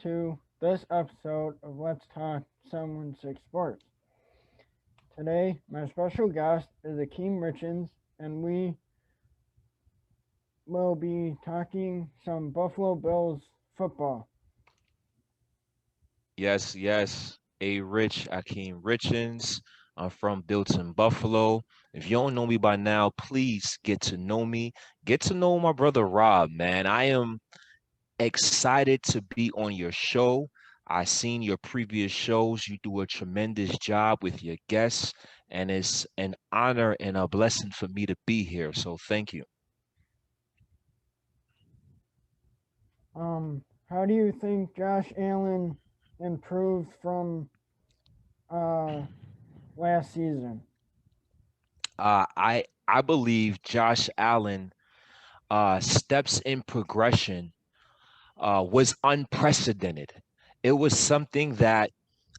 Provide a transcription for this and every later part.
to this episode of Let's Talk 716 Sports. Today, my special guest is Akeem Richins, and we will be talking some Buffalo Bills football. Yes. Akeem Richins. I'm from Bilton, Buffalo. If you don't know me by now, please get to know me. Get to know my brother Rob, man. I am excited to be on your show. I seen your previous shows. You do a tremendous job with your guests, and it's an honor and a blessing for me to be here. So thank you. How do you think Josh Allen improved from uh, last season? I believe Josh Allen steps in progression was unprecedented. It was something that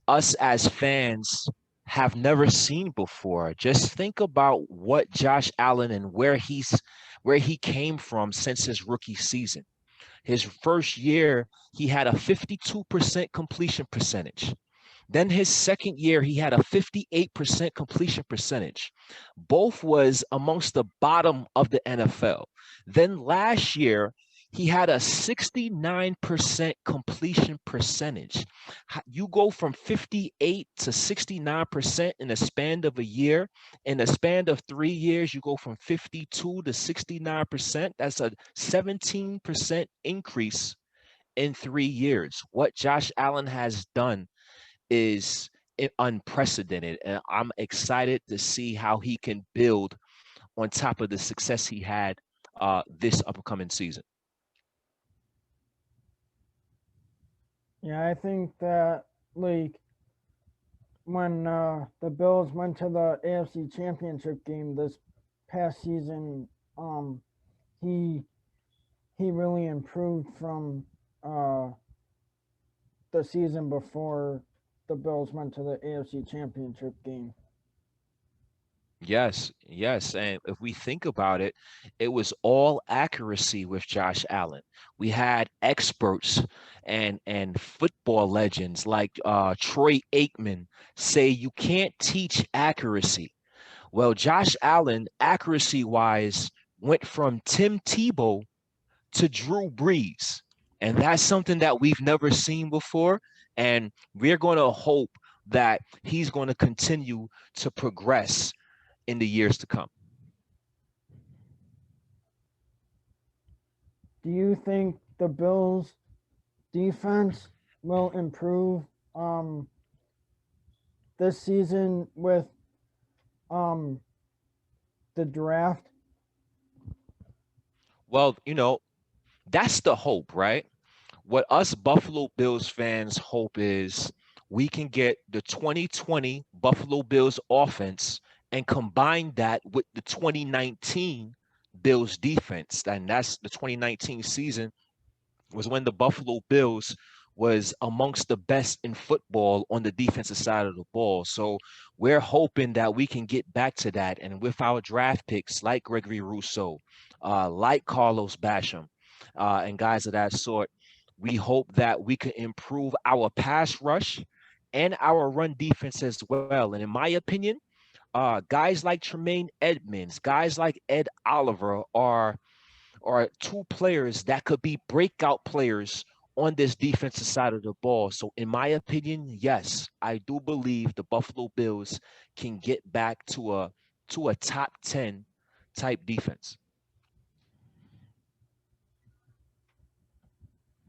us as fans have never seen before. Just think about what Josh Allen and where he came from since his rookie season. His first year, he had a 52% completion percentage. Then his second year, he had a 58% completion percentage. Both was amongst the bottom of the NFL. Then last year, he had a 69% completion percentage. You go from 58 to 69% in the span of a year. In the span of 3 years, you go from 52 to 69%. That's a 17% increase in 3 years. What Josh Allen has done is unprecedented, and I'm excited to see how he can build on top of the success he had this upcoming season. Yeah, I think that like when the Bills went to the AFC Championship game this past season, um, he he really improved from uh, the season before the Bills went to the AFC Championship game. Yes. And if we think about it, it was all accuracy with Josh Allen. We had experts and football legends like Troy Aikman say you can't teach accuracy. Well, Josh Allen, accuracy wise, went from Tim Tebow to Drew Brees. And that's something that we've never seen before. And we're going to hope that he's going to continue to progress in the years to come. Do you think the Bills defense will improve um, this season with um, the draft? Well, that's the hope, right? What us Buffalo Bills fans hope is we can get the 2020 Buffalo Bills offense and combine that with the 2019 Bills defense. And that's the 2019 season was when the Buffalo Bills was amongst the best in football on the defensive side of the ball. So we're hoping that we can get back to that. And with our draft picks like Gregory Rousseau, like Carlos Basham, and guys of that sort, we hope that we can improve our pass rush and our run defense as well. And in my opinion, guys like Tremaine Edmonds, guys like Ed Oliver are two players that could be breakout players on this defensive side of the ball. So, in my opinion, yes, I do believe the Buffalo Bills can get back to a top 10 type defense.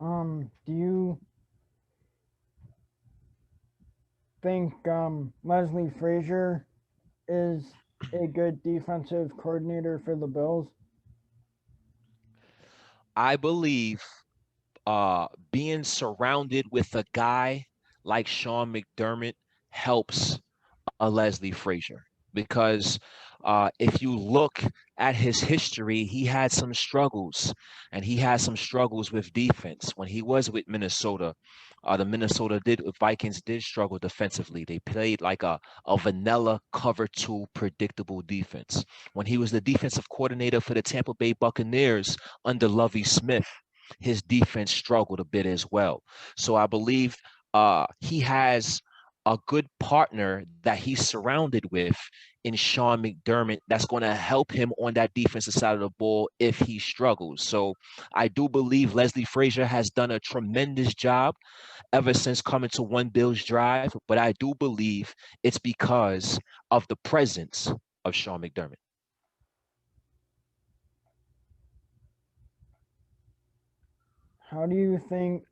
Do you think Leslie Frazier is a good defensive coordinator for the Bills? I believe being surrounded with a guy like Sean McDermott helps a Leslie Frazier because if you look at his history, he had some struggles, and he had some struggles with defense when he was with Minnesota. The Minnesota did Vikings did struggle defensively. They played like a vanilla cover two predictable defense. When he was the defensive coordinator for the Tampa Bay Buccaneers under Lovey Smith, his defense struggled a bit as well. So I believe he has a good partner that he's surrounded with in Sean McDermott that's going to help him on that defensive side of the ball if he struggles. So I do believe Leslie Frazier has done a tremendous job ever since coming to One Bills Drive, but I do believe it's because of the presence of Sean McDermott. How do you think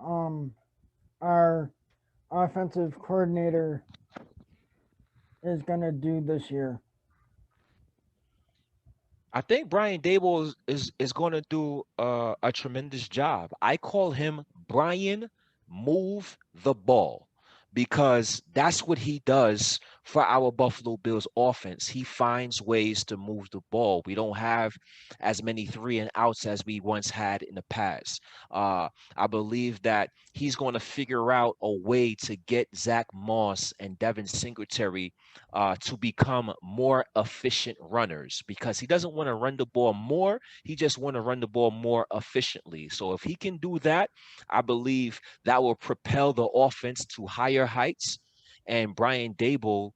um, our offensive coordinator is going to do this year? I think Brian Dable is going to do a tremendous job. I call him Brian Move the Ball because that's what he does for our Buffalo Bills offense. He finds ways to move the ball. We don't have as many three and outs as we once had in the past. I believe that he's going to figure out a way to get Zach Moss and Devin Singletary to become more efficient runners because he doesn't want to run the ball more. He just want to run the ball more efficiently. So if he can do that, I believe that will propel the offense to higher heights. And Brian Dable,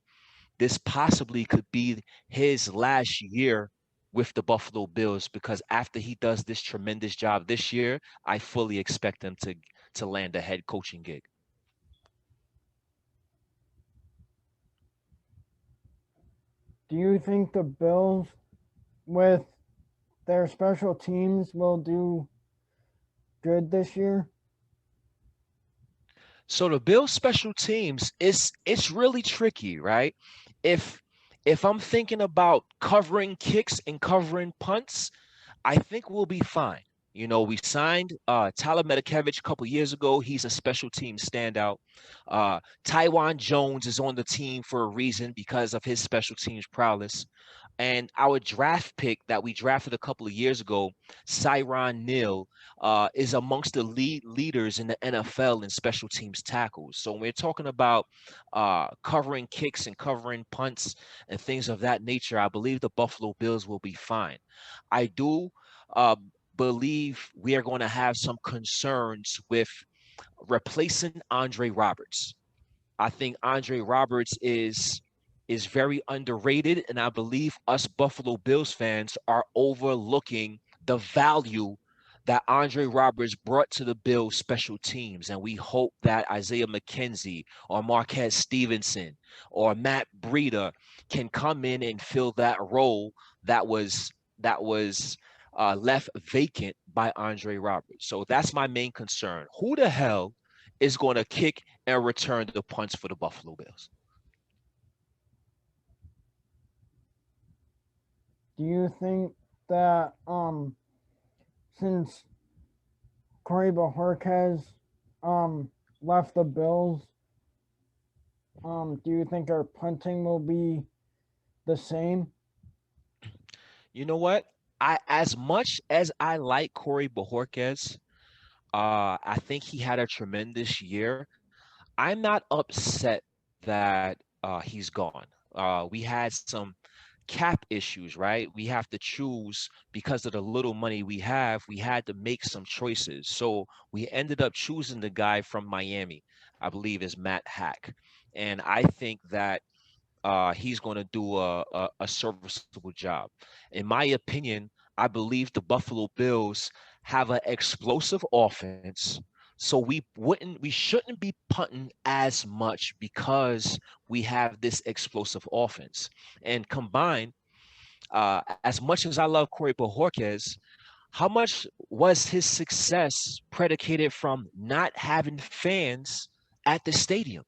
this possibly could be his last year with the Buffalo Bills because after he does this tremendous job this year, I fully expect him to land a head coaching gig. Do you think the Bills, with their special teams, will do good this year? So the Bills special teams, it's really tricky, right? If if I'm thinking about covering kicks and covering punts, I think we'll be fine. You know, we signed Tyler Medikevich a couple years ago. He's a special team standout. Taiwan Jones is on the team for a reason because of his special teams prowess. And our draft pick that we drafted a couple of years ago, Cyron Neal, is amongst the leaders in the NFL in special teams tackles. So when we're talking about covering kicks and covering punts and things of that nature, I believe the Buffalo Bills will be fine. I do uh, believe we are going to have some concerns with replacing Andre Roberts. I think Andre Roberts is very underrated, and I believe us Buffalo Bills fans are overlooking the value that Andre Roberts brought to the Bills special teams. And we hope that Isaiah McKenzie or Marquez Stevenson or Matt Breida can come in and fill that role that was left vacant by Andre Roberts. So that's my main concern. Who the hell is going to kick and return the punts for the Buffalo Bills? Do you think that since Corey Bojorquez left the Bills, do you think our punting will be the same? You know what? I as much as I like Corey Bojorquez, I think he had a tremendous year. I'm not upset that he's gone. We had some cap issues, right? We have to choose because of the little money we have. We had to make some choices, so we ended up choosing the guy from Miami. I believe is Matt Hack, and I think that he's going to do a serviceable job. In my opinion, I believe the Buffalo Bills have an explosive offense, so we shouldn't be punting as much because we have this explosive offense. And combined, as much as I love Corey Bojorquez, how much was his success predicated from not having fans at the stadium?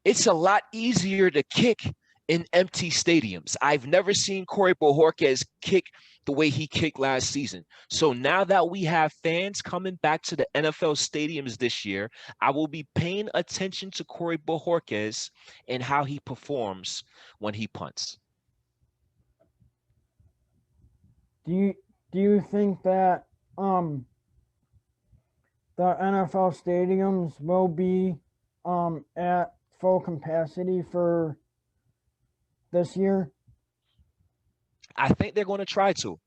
It's a lot easier to kick in empty stadiums. I've never seen Corey Bojorquez kick the way he kicked last season. So now that we have fans coming back to the NFL stadiums this year, I will be paying attention to Corey Bojorquez and how he performs when he punts. Do you do you think that um the NFL stadiums will be at full capacity for this year? I think they're going to try to.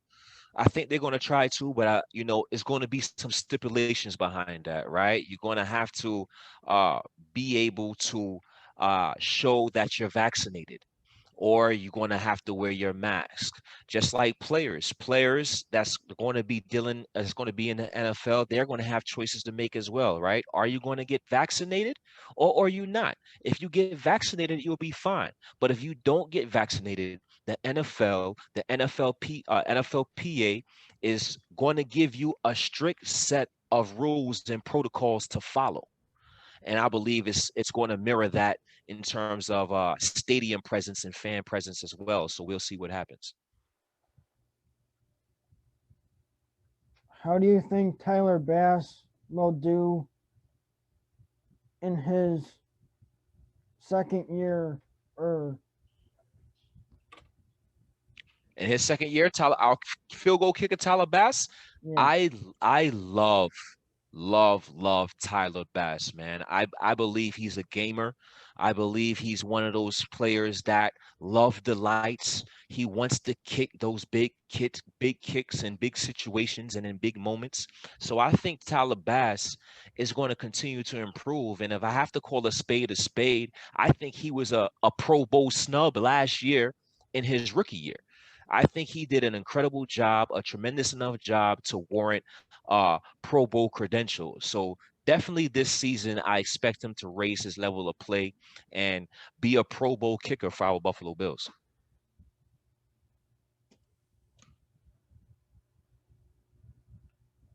I think they're going to try to, but it's going to be some stipulations behind that, right? You're going to have to uh, be able to show that you're vaccinated, or you're going to have to wear your mask. Just like players that's going to be dealing, that's going to be in the NFL, they're going to have choices to make as well, right? Are you going to get vaccinated, or are you not? If you get vaccinated, you'll be fine. But if you don't get vaccinated, the NFLPA is going to give you a strict set of rules and protocols to follow. And I believe it's going to mirror that in terms of stadium presence and fan presence as well. So we'll see what happens. How do you think Tyler Bass will do in his second year? Or In his second year, our field goal kicker Tyler Bass, yeah, I love Tyler Bass, man. I believe he's a gamer. I believe he's one of those players that love the lights. He wants to kick those big kicks in big situations and in big moments. So I think Tyler Bass is going to continue to improve. And if I have to call a spade, I think he was a Pro Bowl snub last year in his rookie year. I think he did an incredible job, a tremendous enough job to warrant Pro Bowl credentials. So definitely this season, I expect him to raise his level of play and be a Pro Bowl kicker for our Buffalo Bills.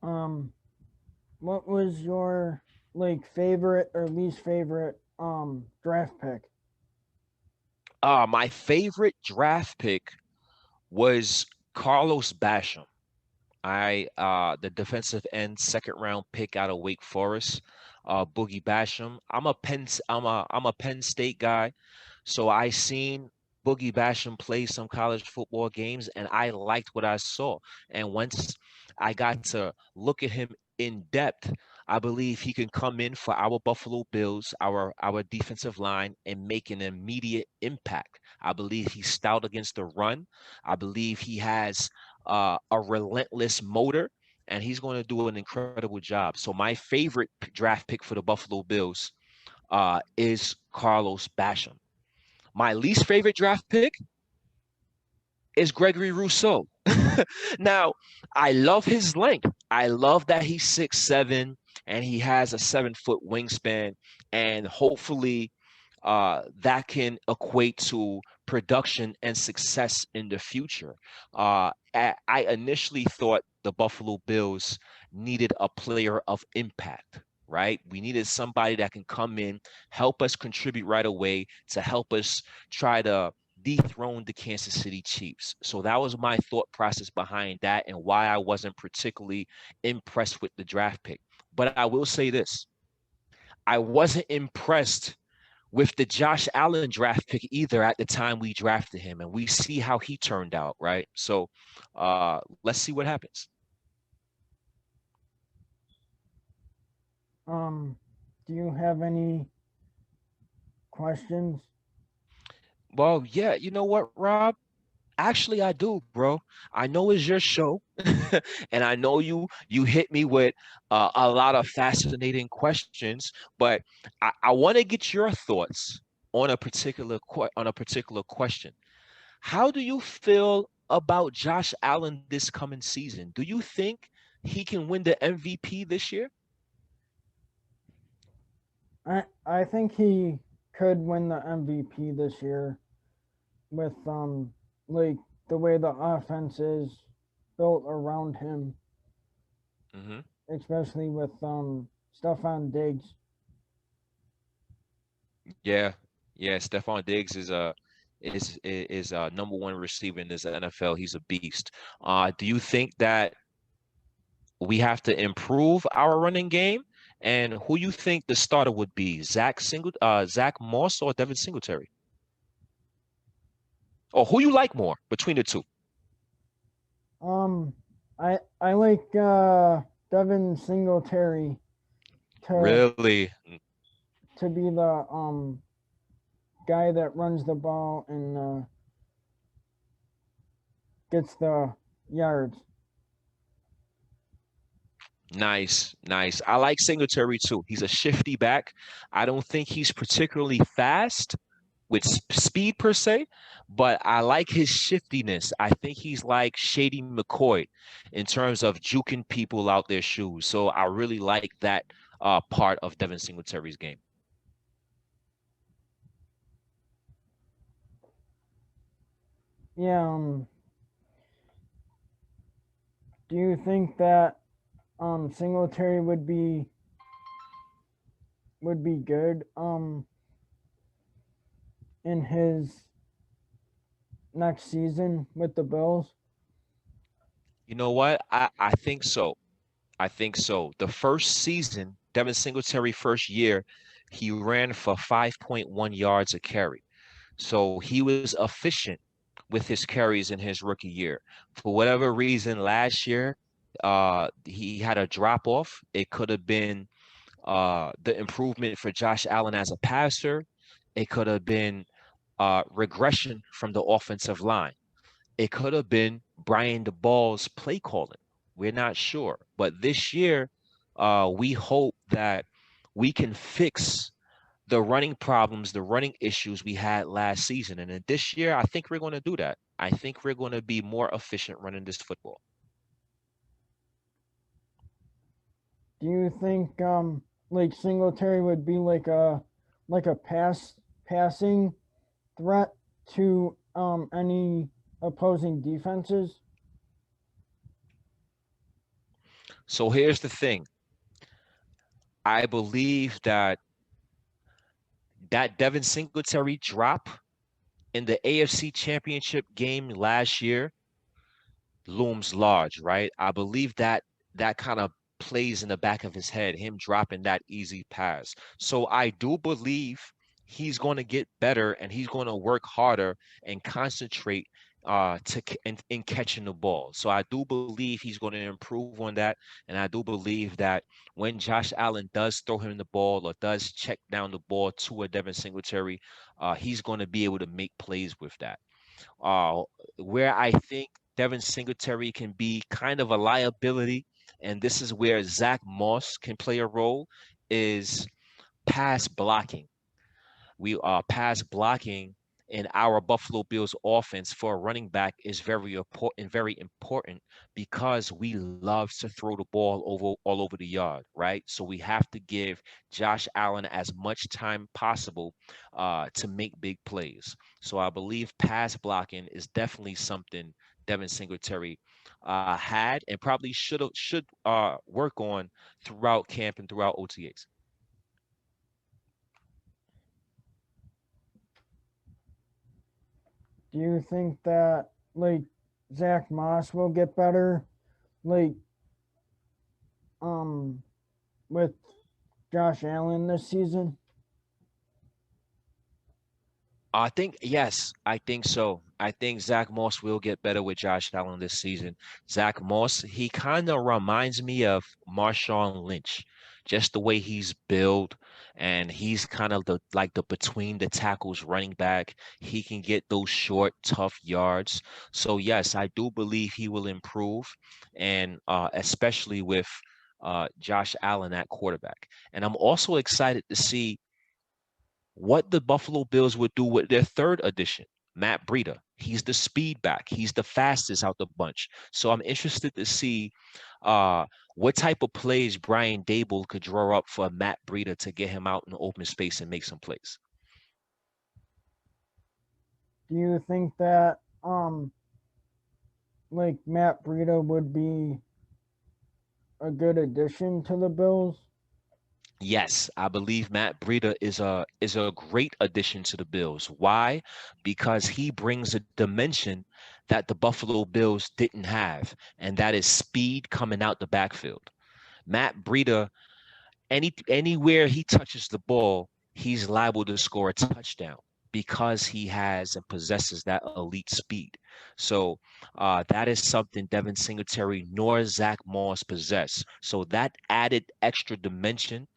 um, what was your like favorite or least favorite draft pick? My favorite draft pick was Carlos Basham. The defensive end second round pick out of Wake Forest, Boogie Basham. I'm a Penn State guy, so I seen Boogie Basham play some college football games, and I liked what I saw. And once I got to look at him in depth, I believe he can come in for our Buffalo Bills, our defensive line, and make an immediate impact. I believe he's stout against the run. I believe he has a relentless motor, and he's going to do an incredible job. So my favorite draft pick for the Buffalo Bills is Carlos Basham. My least favorite draft pick is Gregory Rousseau. Now, I love his length. I love that he's 6'7" and he has a 7-foot wingspan, and hopefully that can equate to production and success in the future. I initially thought the Buffalo Bills needed a player of impact, right? We needed somebody that can come in, help us contribute right away to help us try to dethrone the Kansas City Chiefs. So that was my thought process behind that and why I wasn't particularly impressed with the draft pick. But I will say this, I wasn't impressed with the Josh Allen draft pick either at the time we drafted him, and we see how he turned out, right? So let's see what happens. Um, do you have any questions? Well, yeah, you know what, Rob? Actually, I do, bro. I know it's your show, and I know you hit me with a lot of fascinating questions, but I want to get your thoughts on a particular question. How do you feel about Josh Allen this coming season? Do you think he can win the MVP this year? I think he could win the MVP this year with like the way the offense is built around him, Hmm. especially with Stephon Diggs. Yeah, yeah. Stephon Diggs is number one receiver in this NFL. He's a beast. Do you think that we have to improve our running game? And who you think the starter would be? Zach Moss or Devin Singletary? Or who you like more between the two? Um, I like Devin Singletary to Really? be the guy that runs the ball and gets the yards. Nice, nice. I like Singletary too. He's a shifty back. I don't think he's particularly fast with speed per se, but I like his shiftiness. I think he's like Shady McCoy in terms of juking people out their shoes. So I really like that part of Devin Singletary's game. Yeah. Do you think that Singletary would be good in his next season with the Bills? You know what? I think so. I think so. The first season, Devin Singletary first year, he ran for 5.1 yards a carry. So he was efficient with his carries in his rookie year. For whatever reason, last year, he had a drop off. It could have been the improvement for Josh Allen as a passer. It could have been regression from the offensive line. It could have been Brian DeBall's play calling. We're not sure. But this year, we hope that we can fix the running problems, the running issues we had last season. And then this year, I think we're going to do that. I think we're going to be more efficient running this football. Do you think like Singletary would be like a passing threat to any opposing defenses? So here's the thing. I believe that Devin Singletary drop in the AFC Championship game last year looms large, right? I believe that that kind of plays in the back of his head, him dropping that easy pass. So I do believe he's going to get better and he's going to work harder and concentrate in catching the ball. So I do believe he's going to improve on that, and I do believe that when Josh Allen does throw him the ball or does check down the ball to a Devin Singletary, he's going to be able to make plays with that. Uh, where I think Devin Singletary can be kind of a liability, and this is where Zach Moss can play a role, is pass blocking. We pass blocking in our Buffalo Bills offense for a running back is very important because we love to throw the ball all over the yard, right? So we have to give Josh Allen as much time possible to make big plays. So I believe pass blocking is definitely something Devin Singletary had and probably should work on throughout camp and throughout OTAs. Do you think that like Zach Moss will get better like um with Josh Allen this season? I think yes, I think so. I think Zach Moss will get better with Josh Allen this season. Zach Moss, he kind of reminds me of Marshawn Lynch, just the way he's built, and he's kind of the like the between the tackles running back. He can get those short, tough yards. So yes, I do believe he will improve, and especially with Josh Allen at quarterback. And I'm also excited to see what the Buffalo Bills would do with their third addition, Matt Breida. He's the speed back. He's the fastest out the bunch. So I'm interested to see uh, what type of plays Brian Dable could draw up for Matt Breida to get him out in the open space and make some plays. Do you think that like Matt Breida would be a good addition to the Bills? Yes, I believe Matt Breida is a great addition to the Bills. Why? Because he brings a dimension that the Buffalo Bills didn't have, and that is speed coming out the backfield. Matt Breida, anywhere he touches the ball, he's liable to score a touchdown because he has and possesses that elite speed. So that is something Devin Singletary nor Zach Moss possess. So that added extra dimension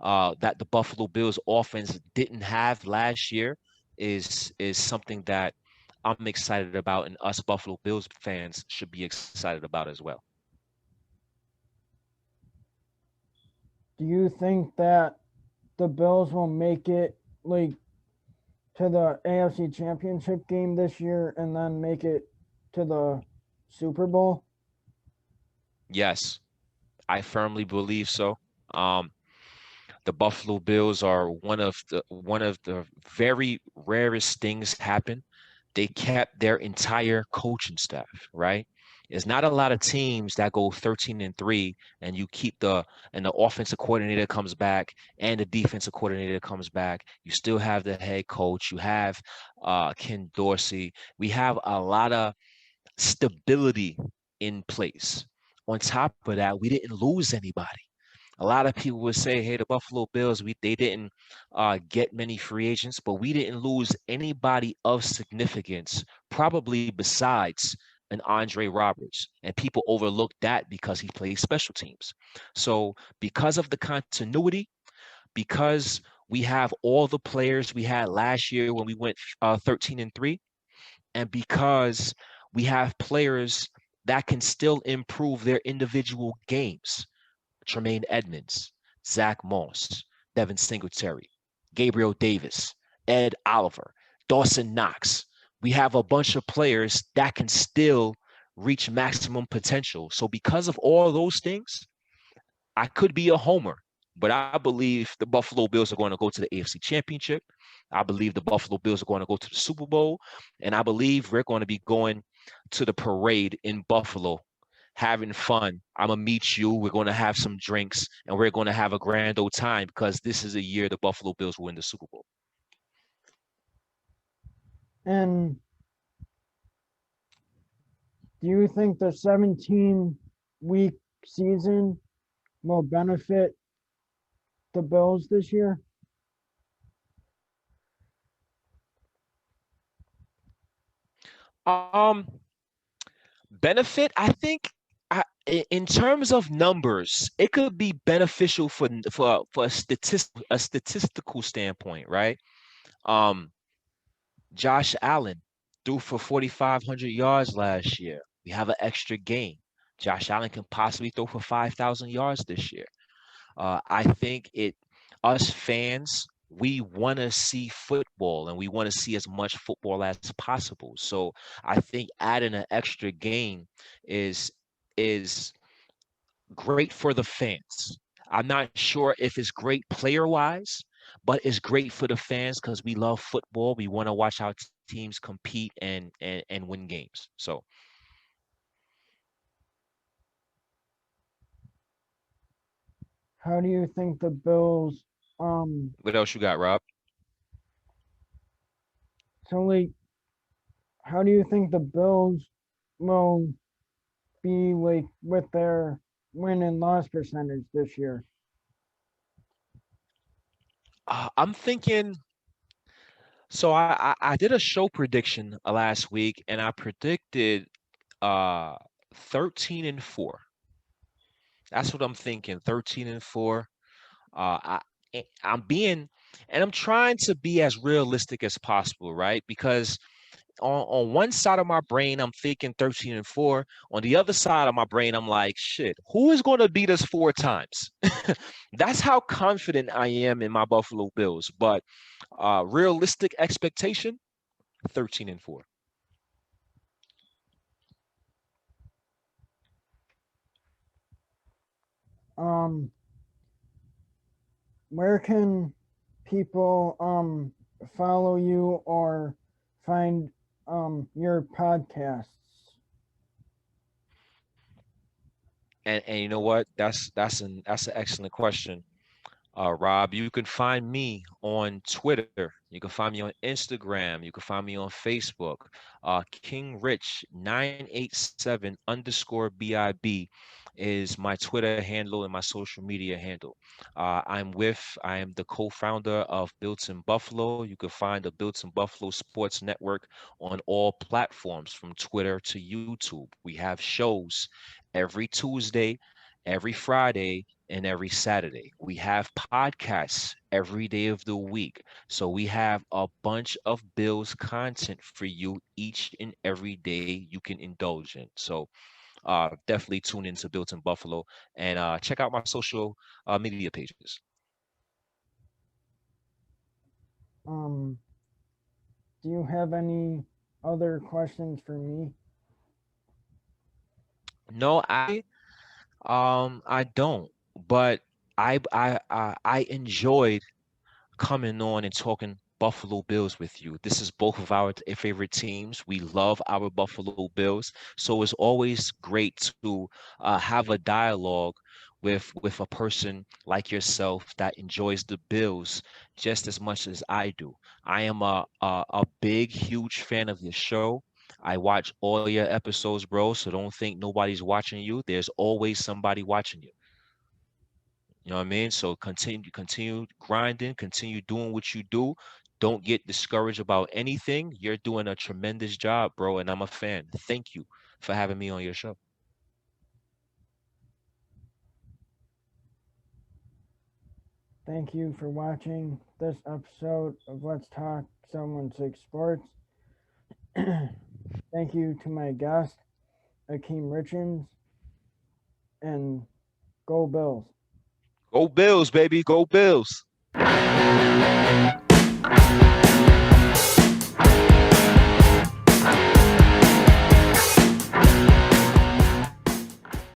that the Buffalo Bills offense didn't have last year is something that I'm excited about, and us Buffalo Bills fans should be excited about as well. Do you think that the Bills will make it like to the AFC Championship game this year and then make it to the Super Bowl? Yes, I firmly believe so. Um, the Buffalo Bills are one of the very rarest things happen. They kept their entire coaching staff, right? There's not a lot of teams that go 13-3 and you keep the offensive coordinator comes back and the defensive coordinator comes back. You still have the head coach. You have Ken Dorsey. We have a lot of stability in place. On top of that, we didn't lose anybody. A lot of people would say, "Hey, the Buffalo Bills, they didn't get many free agents, but we didn't lose anybody of significance, probably besides an Andre Roberts." And people overlooked that because he plays special teams. So, because of the continuity, because we have all the players we had last year when we went 13-3, and because we have players that can still improve their individual games. Tremaine Edmonds, Zach Moss, Devin Singletary, Gabriel Davis, Ed Oliver, Dawson Knox. We have a bunch of players that can still reach maximum potential. So, because of all those things, I could be a homer, but I believe the Buffalo Bills are going to go to the AFC Championship. I believe the Buffalo Bills are going to go to the Super Bowl. And I believe we're going to be going to the parade in Buffalo, having fun. I'm going to meet you. We're going to have some drinks and we're going to have a grand old time because this is a year the Buffalo Bills will win the Super Bowl. And do you think the 17-week season will benefit the Bills this year? Um, benefit, I think in terms of numbers, it could be beneficial for a statistical standpoint, right? Um, Josh Allen threw for 4,500 yards last year. We have an extra game. Josh Allen can possibly throw for 5,000 yards this year. I think us fans, we want to see football and we want to see as much football as possible. So I think adding an extra game is is great for the fans. I'm not sure if it's great player wise, but it's great for the fans because we love football. We want to watch our teams compete and win games. So How do you think the Bills um what else you got, Rob? so like how do you think the Bills will be like with their win and loss percentage this year? I'm thinking. So I did a show prediction last week, and I predicted uh 13-4. That's what I'm thinking. 13-4. I'm being, and I'm trying to be as realistic as possible, right? Because on one side of my brain, I'm thinking 13-4. On the other side of my brain, I'm like, shit, who is going to beat us 4 times? That's how confident I am in my Buffalo Bills. But realistic expectation, 13-4. Um where can people follow you or find your podcasts? And you know what? That's an excellent question. Rob, you can find me on Twitter. You can find me on Instagram. You can find me on Facebook. King Rich 987 underscore BIB is my Twitter handle and my social media handle. I am the co-founder of Built in Buffalo. You can find the Built in Buffalo Sports Network on all platforms from Twitter to YouTube. We have shows every Tuesday, every Friday, and every Saturday. We have podcasts every day of the week. So we have a bunch of Bills content for you each and every day you can indulge in. So definitely tune into Built in Buffalo and check out my social media pages. Um, do you have any other questions for me? No, I don't, but I enjoyed coming on and talking Buffalo Bills with you. This is both of our favorite teams. We love our Buffalo Bills, so it's always great to have a dialogue with a person like yourself that enjoys the Bills just as much as I do. I am a big, huge fan of your show. I watch all your episodes, bro. So don't think nobody's watching you. There's always somebody watching you. You know what I mean? So continue grinding, continue doing what you do. Don't get discouraged about anything. You're doing a tremendous job, bro, and I'm a fan. Thank you for having me on your show. Thank you for watching this episode of Let's Talk 716 Sports. Thank you to my guest, Akeem Richins, and Go Bills. Go Bills, baby. Go Bills.